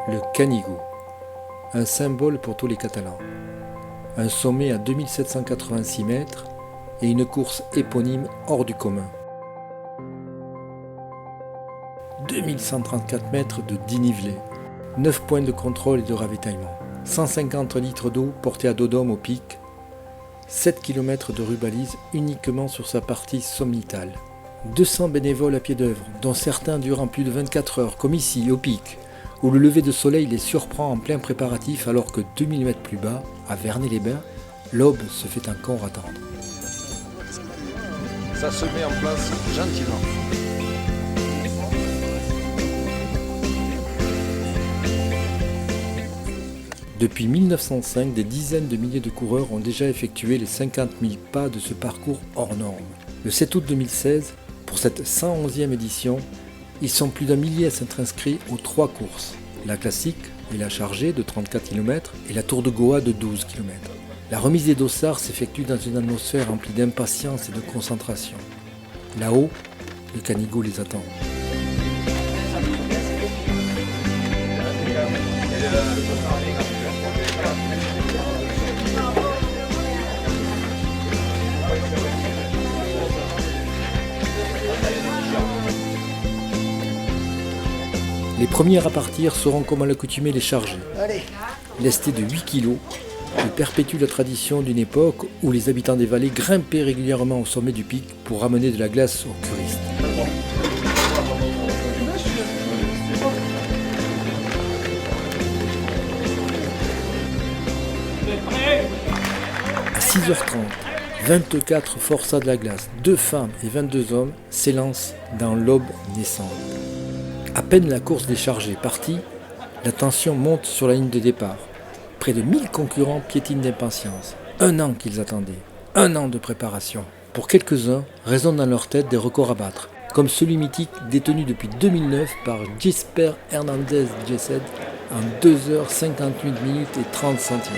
Le Canigou, un symbole pour tous les Catalans. Un sommet à 2786 mètres et une course éponyme hors du commun. 2134 mètres de dénivelé, 9 points de contrôle et de ravitaillement, 150 litres d'eau portés à dos d'homme au pic, 7 km de rubalise uniquement sur sa partie sommitale, 200 bénévoles à pied d'œuvre, dont certains durant plus de 24 heures, comme ici au pic, où le lever de soleil les surprend en plein préparatif alors que 2000 mètres plus bas, à Vernet-les-Bains, l'aube se fait encore attendre. Ça se met en place gentiment. Depuis 1905, des dizaines de milliers de coureurs ont déjà effectué les 50 000 pas de ce parcours hors norme. Le 7 août 2016, pour cette 111e édition, ils sont plus d'un millier à s'être inscrits aux 3 courses. La classique et la chargée de 34 km et la Tour de Goa de 12 km. La remise des dossards s'effectue dans une atmosphère remplie d'impatience et de concentration. Là-haut, le Canigou les attend. Les premiers à partir seront comme à l'accoutumée les chargés. Lestés de 8 kg, ils perpétuent la tradition d'une époque où les habitants des vallées grimpaient régulièrement au sommet du pic pour ramener de la glace aux curistes. À 6h30, 24 forçats de la glace, 2 femmes et 22 hommes s'élancent dans l'aube naissante. À peine la course des chargés partie, la tension monte sur la ligne de départ. Près de 1000 concurrents piétinent d'impatience. 1 an qu'ils attendaient, 1 an de préparation. Pour quelques-uns, résonnent dans leur tête des records à battre, comme celui mythique détenu depuis 2009 par Jesper Hernandez Gesed en 2h58 minutes et 30 centièmes.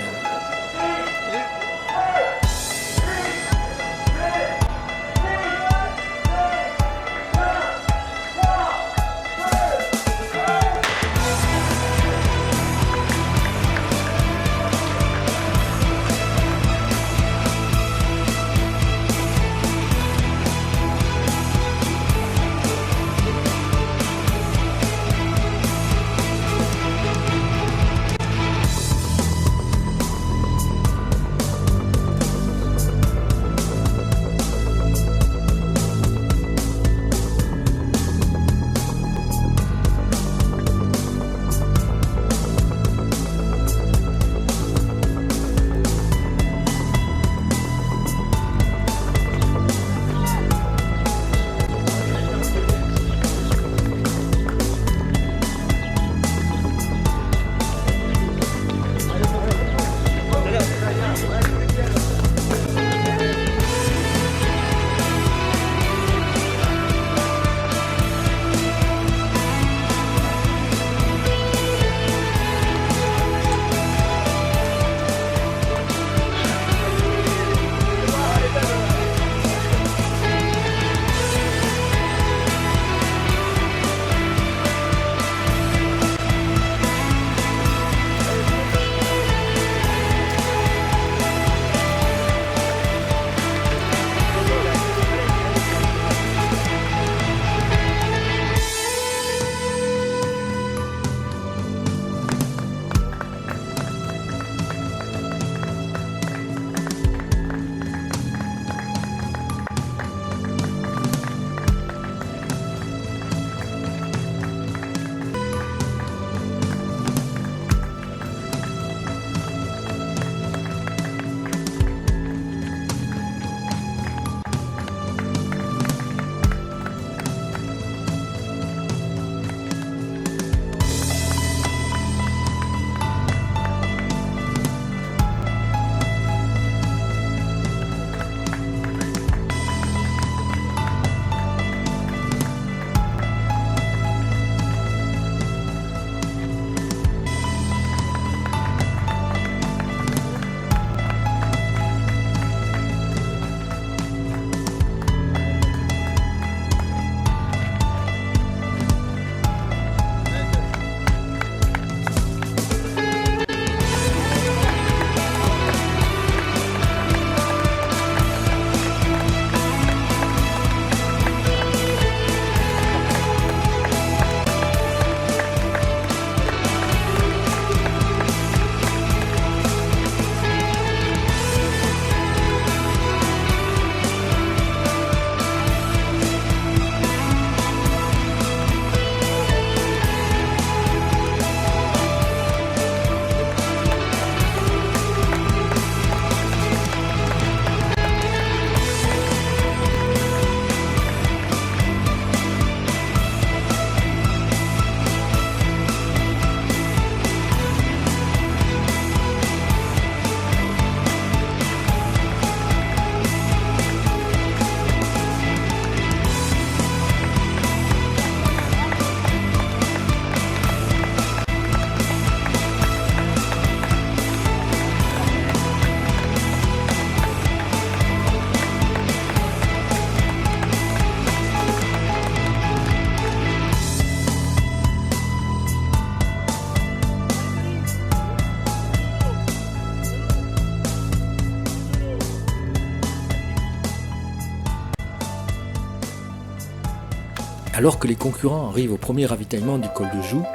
Alors que les concurrents arrivent au premier ravitaillement du col de Joux,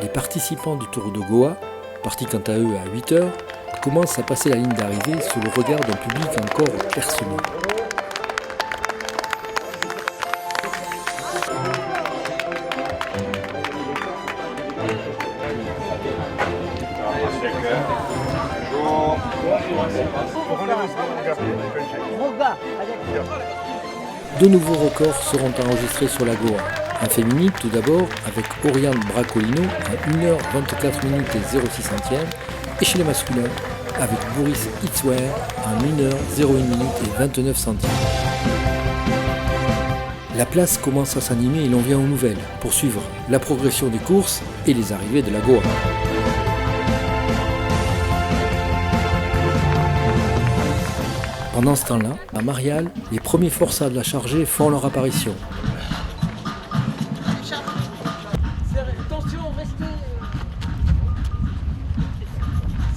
les participants du Tour de Goa, partis quant à eux à 8 heures, commencent à passer la ligne d'arrivée sous le regard d'un public encore percené. De nouveaux records seront enregistrés sur la Goa. Un féminin tout d'abord avec Oriane Bracolino à 1h24 minutes et 06 centièmes et chez les masculins avec Boris Itzwer à 1h01 minutes et 29 centièmes. La place commence à s'animer et l'on vient aux nouvelles pour suivre la progression des courses et les arrivées de la Goa. Pendant ce temps-là, à Marial, les premiers forçats de la chargée font leur apparition. Attention, restez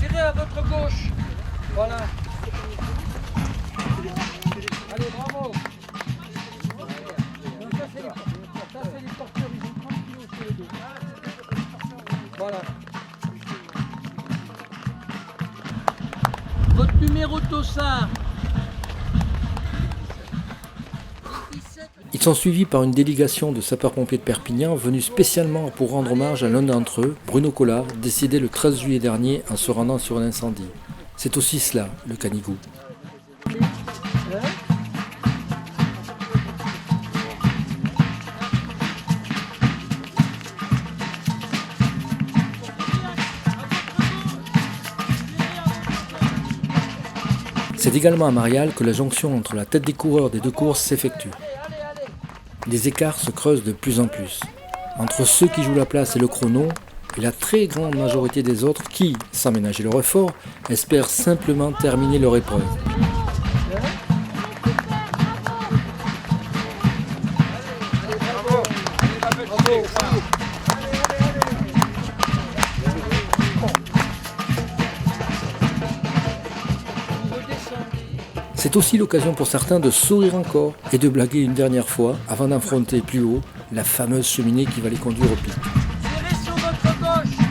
serrez à votre gauche. Voilà. Allez, bravo. Ça, c'est les porteurs. Ils ont 30 kilos sur les deux. Voilà. Votre numéro Tossard. Ils sont suivis par une délégation de sapeurs-pompiers de Perpignan venus spécialement pour rendre hommage à l'un d'entre eux, Bruno Collard, décédé le 13 juillet dernier en se rendant sur un incendie. C'est aussi cela, le Canigou. C'est également à Marial que la jonction entre la tête des coureurs des deux courses s'effectue. Les écarts se creusent de plus en plus, entre ceux qui jouent la place et le chrono, et la très grande majorité des autres qui, sans ménager leur effort, espèrent simplement terminer leur épreuve. C'est aussi l'occasion pour certains de sourire encore et de blaguer une dernière fois avant d'affronter plus haut la fameuse cheminée qui va les conduire au pic. Serrez sur votre gauche.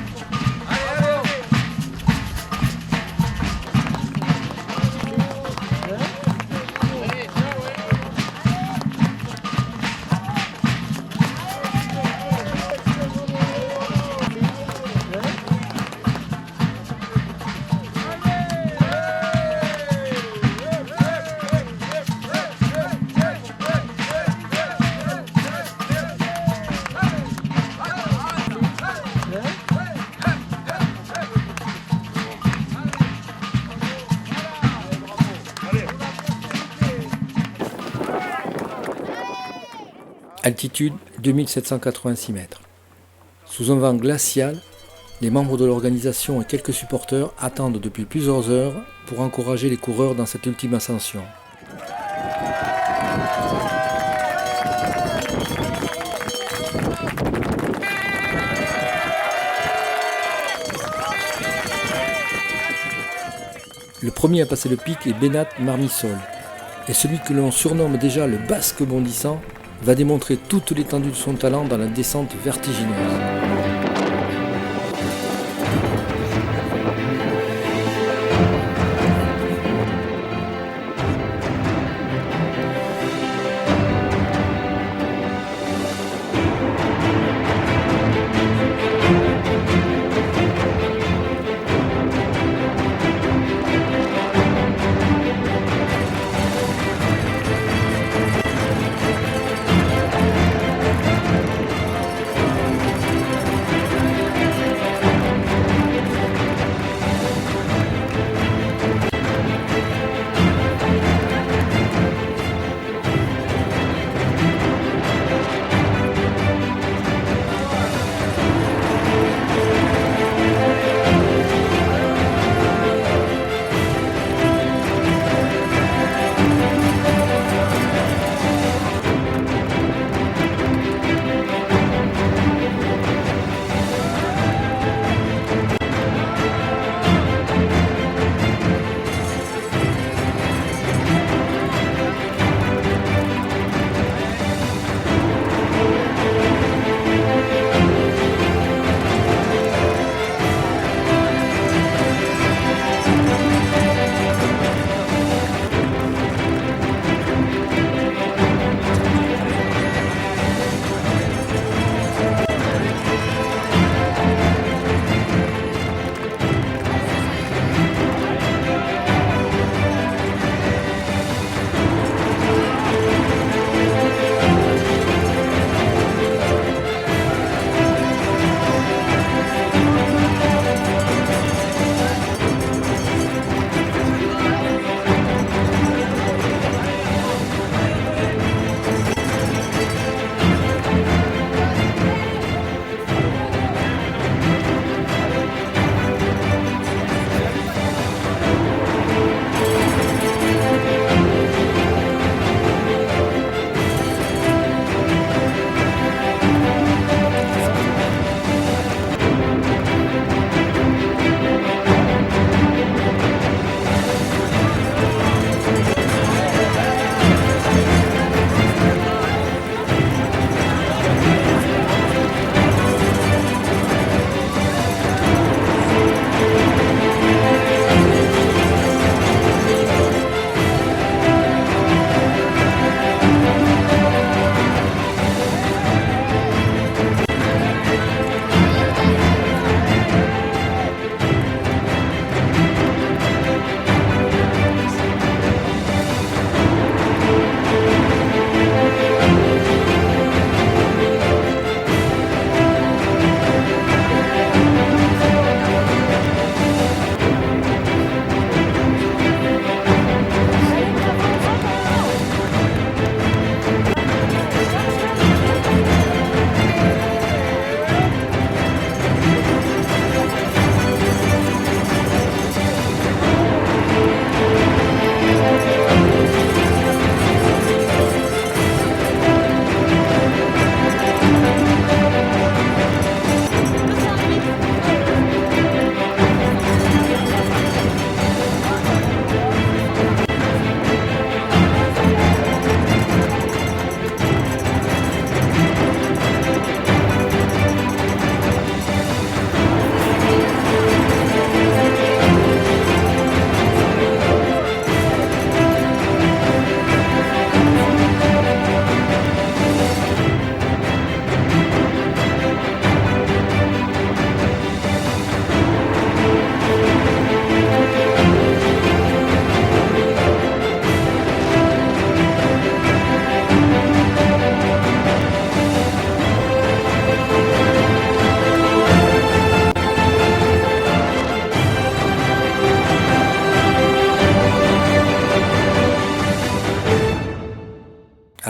Altitude 2786 mètres. Sous un vent glacial, les membres de l'organisation et quelques supporters attendent depuis plusieurs heures pour encourager les coureurs dans cette ultime ascension. Le premier à passer le pic est Benat Marmisol, et celui que l'on surnomme déjà le Basque bondissant va démontrer toute l'étendue de son talent dans la descente vertigineuse.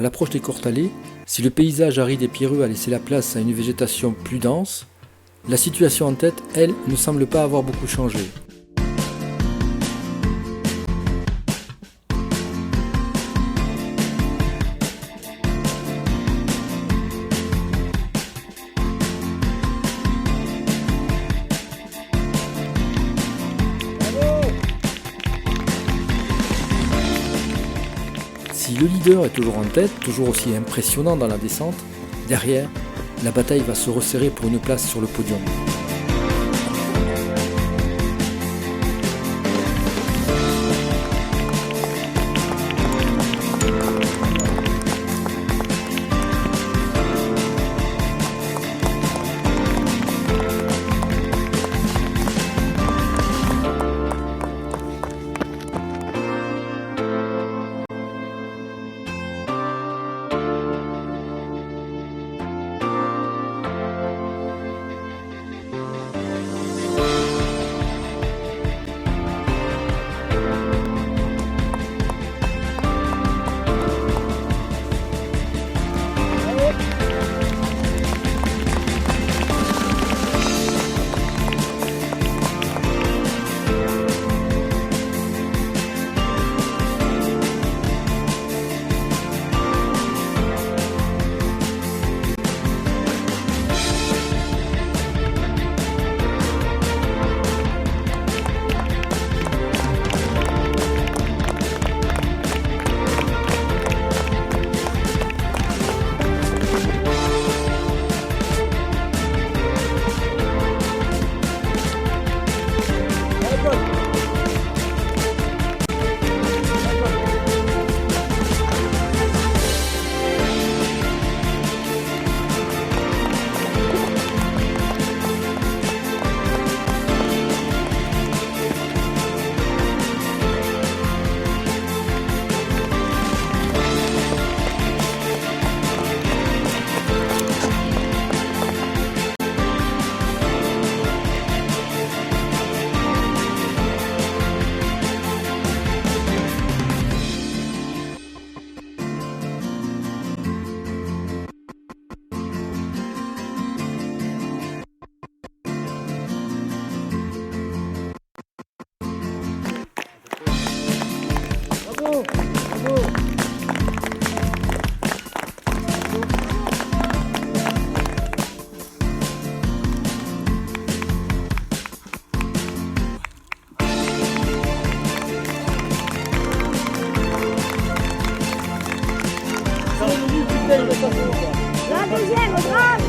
l'approche des Courtalets, si le paysage aride et pierreux a laissé la place à une végétation plus dense, la situation en tête, elle, ne semble pas avoir beaucoup changé. Si le leader est toujours en tête, toujours aussi impressionnant dans la descente, derrière, la bataille va se resserrer pour une place sur le podium. La deuxième, bravo!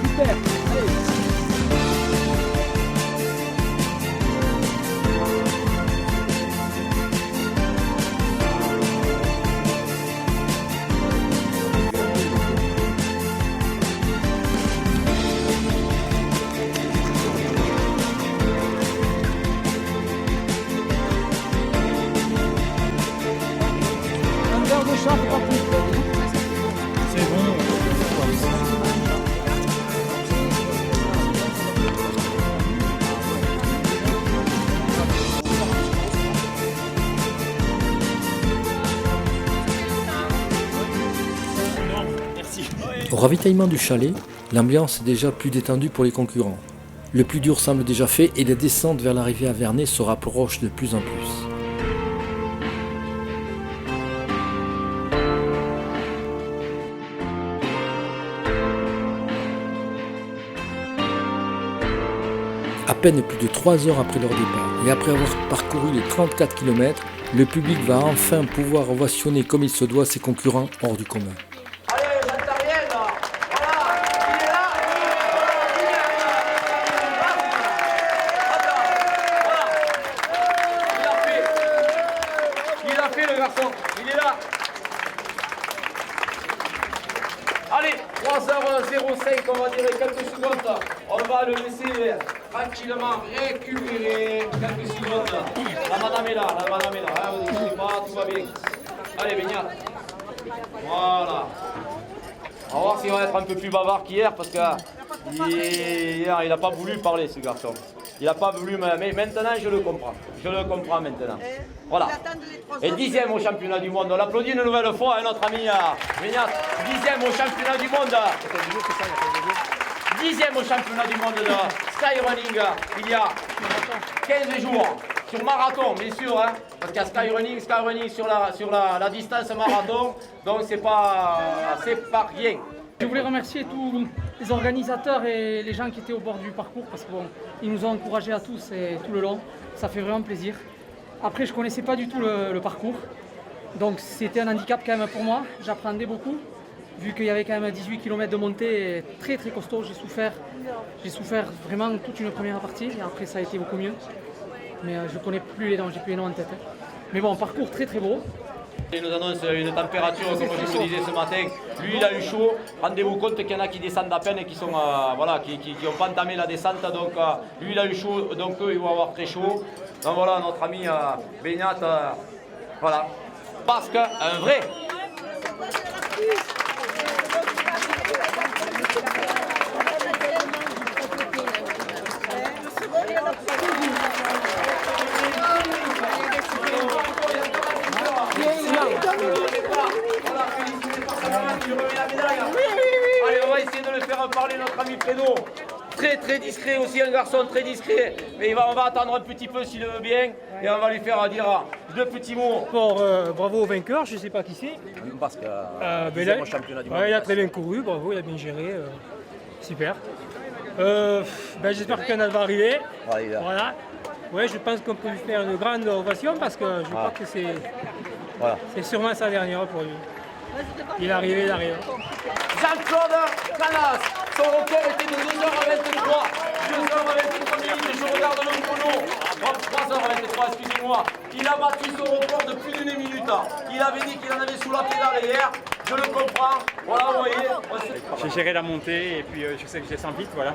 Super. Allez. Un verre de chat, pas plus. C'est bon. Non, merci. Au ravitaillement du chalet, l'ambiance est déjà plus détendue pour les concurrents. Le plus dur semble déjà fait et la descente vers l'arrivée à Vernet se rapproche de plus en plus. À peine plus de 3 heures après leur départ et après avoir parcouru les 34 km, le public va enfin pouvoir ovationner comme il se doit ses concurrents hors du commun. Allez, Jean-Tariel, voilà, il est là, il a fait le garçon, il est là. Allez, 3h05, on va dire quelques secondes, on va le laisser tranquillement récupérer quelques secondes. La madame est là, hein, vous inquiétez pas, tout va bien. Allez, Beignat. Voilà. On va voir s'il va être un peu plus bavard qu'hier parce que hier il n'a pas voulu parler ce garçon. Il n'a pas voulu, mais maintenant je le comprends. Je le comprends maintenant. Voilà. Et 10e au championnat du monde. On l'applaudit une nouvelle fois à notre ami Beñat. 10e au championnat du monde. 10e au championnat du monde de skyrunning il y a 15 jours. Sur marathon, bien sûr, hein, parce qu'il y a skyrunning sur la distance marathon, donc c'est pas rien. Je voulais remercier tous les organisateurs et les gens qui étaient au bord du parcours parce qu'ils nous ont encouragés à tous et tout le long. Ça fait vraiment plaisir. Après, je ne connaissais pas du tout le parcours, donc c'était un handicap quand même pour moi. J'apprenais beaucoup, vu qu'il y avait quand même 18 km de montée très très costaud. J'ai souffert vraiment toute une première partie et après ça a été beaucoup mieux. Mais je ne connais plus les noms, j'ai plus les noms en tête. Mais bon, parcours très très beau. Il nous annonce une température, comme je vous disais ce matin. Lui, il a eu chaud. Rendez-vous compte qu'il y en a qui descendent à peine et qui sont qui n'ont pas entamé la descente. Donc, lui, il a eu chaud, donc eux, ils vont avoir très chaud. Donc voilà, notre ami Beñat, voilà. Parce qu'un vrai. Allez, on va essayer de le faire parler, notre ami Fredo. Très très discret aussi, un garçon très discret. Mais on va attendre un petit peu s'il le veut bien. Et on va lui faire dire deux petits mots. Bravo au vainqueur, je ne sais pas qui c'est. Parce que au championnat du monde. Il a très bien couru, bravo, il a bien géré. Super. J'espère que le canal va arriver. Voilà. Ouais, je pense qu'on peut lui faire une grande ovation parce que je crois que c'est sûrement sa dernière pour lui. Il est arrivé, il arrive. Jean-Claude Canas, son record était de 2h23. 2h23 minutes, je regarde le chrono. 3h23, excusez-moi. Il a battu son record de plus d'une minute. Il avait dit qu'il en avait sous la pédale hier. Je le comprends. Voilà, vous voyez. J'ai géré la montée et puis je sais que je descends vite, voilà.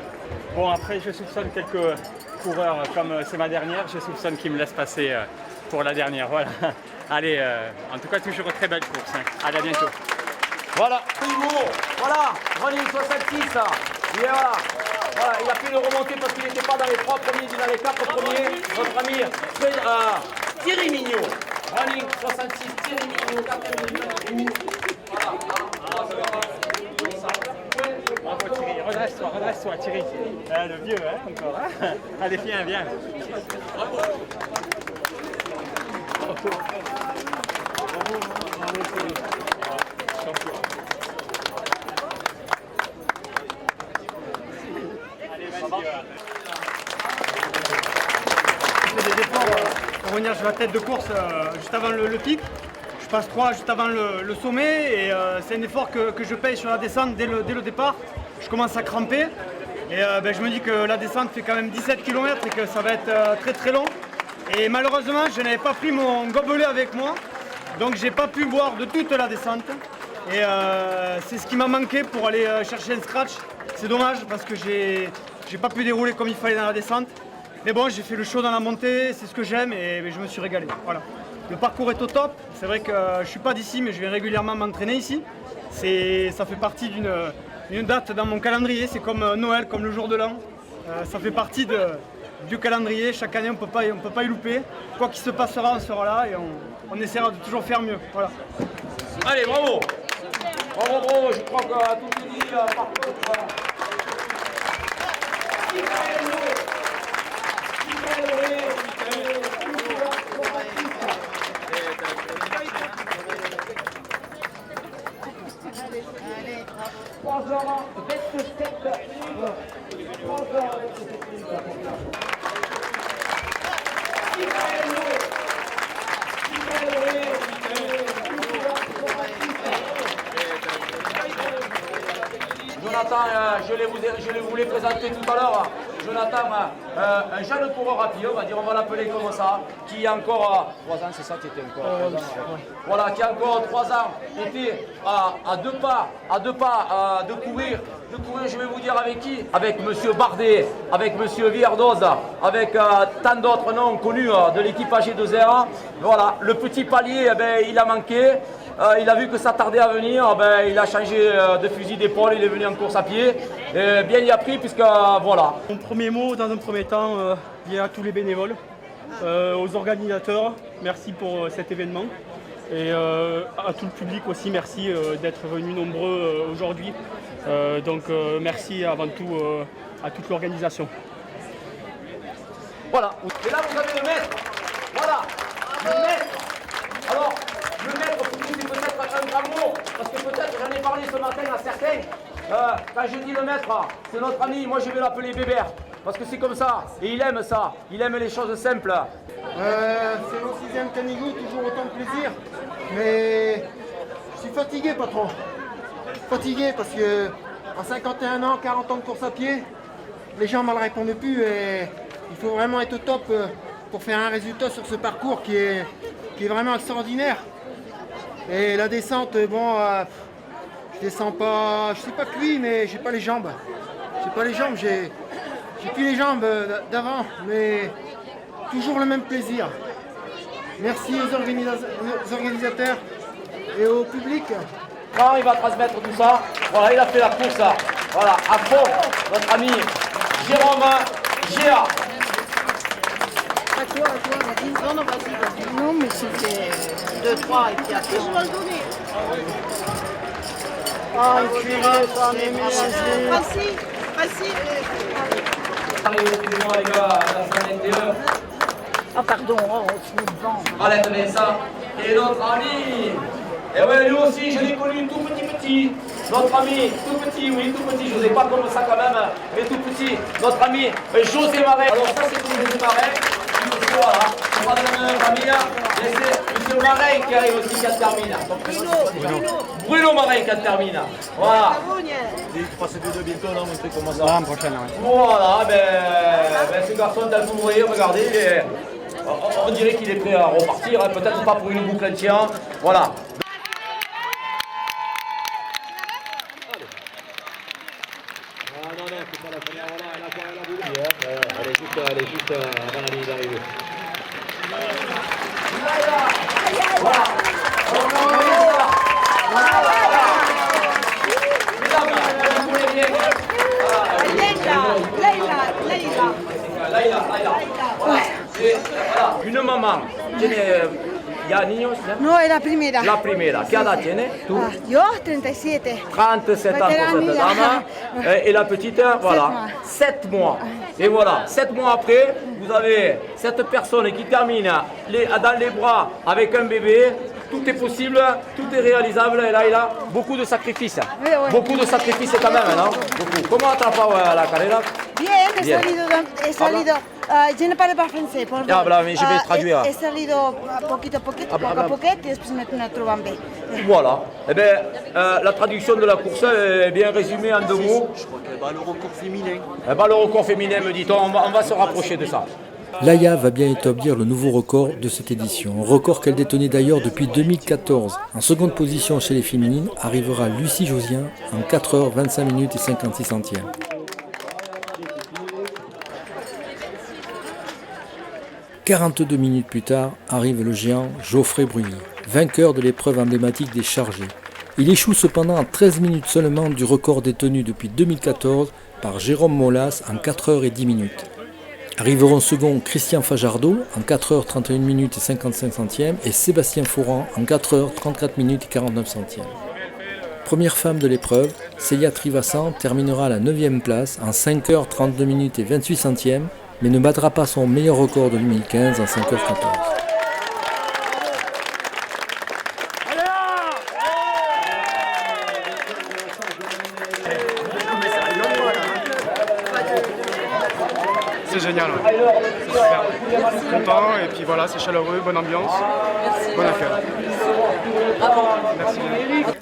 Bon, après, je soupçonne quelques coureurs, comme c'est ma dernière, je soupçonne qu'ils me laissent passer pour la dernière, voilà. Allez, en tout cas, toujours une très belle course. Hein. Allez, à bientôt. Voilà, voilà, running 66. Et voilà. Voilà, il a pu le remonter parce qu'il n'était pas dans les 3 premiers, il est dans les 4 premiers. Notre ami Thierry Mignot. Running 66, Thierry Mignot, 4e. Voilà. Bravo Thierry, redresse-toi Thierry. Le vieux, hein, encore. Hein. Allez, viens. Je fais des efforts pour revenir sur la tête de course juste avant le pic. Je passe 3 juste avant le sommet et c'est un effort que je paye sur la descente dès le départ. Je commence à cramper et je me dis que la descente fait quand même 17 km et que ça va être très très long. Et malheureusement, je n'avais pas pris mon gobelet avec moi, donc j'ai pas pu boire de toute la descente. Et c'est ce qui m'a manqué pour aller chercher un scratch. C'est dommage parce que j'ai pas pu dérouler comme il fallait dans la descente. Mais bon, j'ai fait le show dans la montée, c'est ce que j'aime et je me suis régalé. Voilà. Le parcours est au top. C'est vrai que je suis pas d'ici, mais je viens régulièrement m'entraîner ici. Ça fait partie d'une date dans mon calendrier. C'est comme Noël, comme le jour de l'an. Ça fait partie du calendrier. Chaque année, on peut pas y louper. Quoi qu'il se passera, on sera là et on essaiera de toujours faire mieux. Voilà. Allez, bravo. Bravo, je crois qu'à tout est dit. Jonathan, je vous l'ai présenté tout à l'heure. Jonathan, un jeune coureur rapide, on va l'appeler comme ça, qui a encore 3 ans, c'est ça qui était encore 3 ans. Voilà, qui a encore 3 ans, était à deux pas de courir, je vais vous dire avec qui? Avec monsieur Bardet, avec monsieur Villardoz, avec tant d'autres noms connus de l'équipe AG2R. Voilà, le petit palier, il a manqué. Il a vu que ça tardait à venir, il a changé de fusil d'épaule, il est venu en course à pied. bien y a pris puisque voilà. Mon premier mot, dans un premier temps, lié à tous les bénévoles, aux organisateurs, merci pour cet événement. Et à tout le public aussi, merci d'être venus nombreux aujourd'hui. Merci avant tout à toute l'organisation. Voilà. Et là, vous avez le maître. Voilà. Le maître. Alors, le maître, pour vous, c'est peut-être un grand mot. Parce que peut-être, j'en ai parlé ce matin à certains. Quand je dis le maître, c'est notre ami. Moi, je vais l'appeler Bébert. Parce que c'est comme ça. Et il aime ça. Il aime les choses simples. C'est mon 6e canigou, toujours autant de plaisir. Mais je suis fatigué, patron. Fatigué parce que à 51 ans, 40 ans de course à pied, les jambes ne répondent plus et il faut vraiment être au top pour faire un résultat sur ce parcours qui est vraiment extraordinaire. Et la descente, bon, je descends pas, je suis pas cuit, mais j'ai pas les jambes. J'ai pas les jambes, j'ai plus les jambes d'avant, mais toujours le même plaisir. Merci aux organisateurs et au public. Quand il va transmettre tout ça, voilà, il a fait la course, voilà, à fond, notre ami Jérôme Géa. À toi, vas-y. Non, vas-y. Non, mais c'était 2-3 et puis après. Je dois le donner. Ah, Facile. Allez, excusez-moi les gars, la semaine NT1. Ah, pardon, on se met devant. Arlette Vincent et notre ami. Et ouais, lui aussi, je l'ai connu tout petit. Notre ami, tout petit, oui, tout petit. Je ne sais pas comme ça quand même, mais tout petit. Notre ami José Marais. Alors ça, c'est pour José Marais. Voilà, on va donner un ami là. Et c'est M. Marais qui arrive aussi, qui termine. Bruno Marais qui termine. Voilà. Tu passes des deux bientôt, non, un truc comme ça. L'an prochain, ouais. Voilà, ben ce garçon, tel que vous voyez, regardez, on dirait qu'il est prêt à repartir, hein, peut-être pas pour une boucle entière. Voilà. Elle est juste avant la ligne d'arrivée. Une maman, tiene, ¿ya niños? ¿Ya? No, es la primera. La primera, ¿qué edad tiene tú? Yo, 37. 37 ans pour cette dame. Et la petite, voilà, 7 mois. Et voilà, 7 mois après, vous avez cette personne qui termine dans les bras avec un bébé. Tout est possible, tout est réalisable. Et là, il a beaucoup de sacrifices. Oui, oui. Beaucoup de sacrifices quand même, non? Beaucoup. ¿Cómo atrapado la carrera? Bien, Bien. he salido. Je ne parle pas français, pardon. Habla, mais je vais traduire. He salido poquito a poquito, Habla, poco a habla. poquito, y después me trovan bien. Voilà. Eh bien, la traduction de la course est bien résumée en 2 mots. Je crois qu'elle bat le record féminin. Eh ben, le record féminin, me dit-on, on va se rapprocher de ça. Laïa va bien établir le nouveau record de cette édition, un record qu'elle détenait d'ailleurs depuis 2014. En seconde position chez les féminines arrivera Lucie Josien en 4h 25 minutes et 56 centièmes. « 42 minutes plus tard, arrive le géant Geoffrey Bruni, vainqueur de l'épreuve emblématique des chargés. Il échoue cependant en 13 minutes seulement du record détenu depuis 2014 par Jérôme Molas en 4h10 minutes. Arriveront second Christian Fajardo en 4h 31 minutes et 55 centièmes et Sébastien Fourant en 4h 34 minutes et 49 centièmes. Première femme de l'épreuve, Célia Trivassan terminera à la 9e place en 5h 32 minutes et 28 centièmes, mais ne battra pas son meilleur record de 2015 en 5h14. C'est génial, ouais. C'est super. Content, et puis voilà, c'est chaleureux, bonne ambiance, bon accueil. Merci.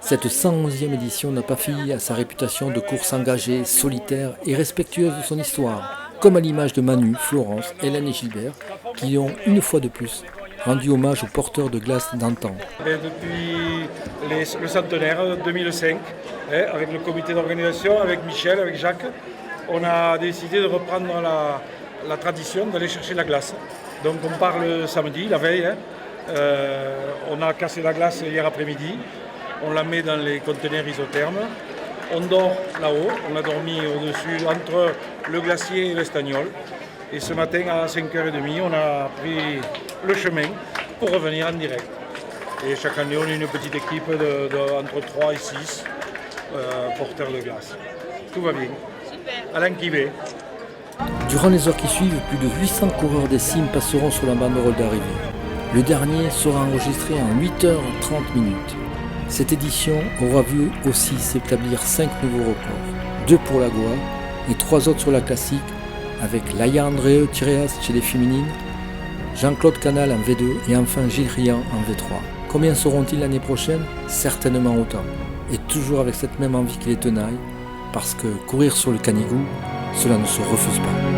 Cette 111e édition n'a pas failli à sa réputation de course engagée, solitaire et respectueuse de son histoire, comme à l'image de Manu, Florence, Hélène et Gilbert, qui ont une fois de plus rendu hommage aux porteurs de glace d'antan. Depuis le centenaire 2005, avec le comité d'organisation, avec Michel, avec Jacques, on a décidé de reprendre la tradition d'aller chercher la glace. Donc on part le samedi, la veille. On a cassé la glace hier après-midi. On la met dans les conteneurs isothermes. On dort là-haut, on a dormi au-dessus, entre le glacier et l'Estagnol. Et ce matin à 5h30, on a pris le chemin pour revenir en direct. Et chaque année, on est une petite équipe entre 3 et 6 porteurs de glace. Tout va bien. Alain Kivé. Durant les heures qui suivent, plus de 800 coureurs des cimes passeront sur la banderole d'arrivée. Le dernier sera enregistré en 8h30. Cette édition aura vu aussi s'établir 5 nouveaux records, 2 pour la Goa et 3 autres sur la classique, avec Laia Andreu Tireas chez les féminines, Jean-Claude Canal en V2 et enfin Gilles Rian en V3. Combien seront-ils l'année prochaine? Certainement autant. Et toujours avec cette même envie qui les tenaille, parce que courir sur le Canigou, cela ne se refuse pas.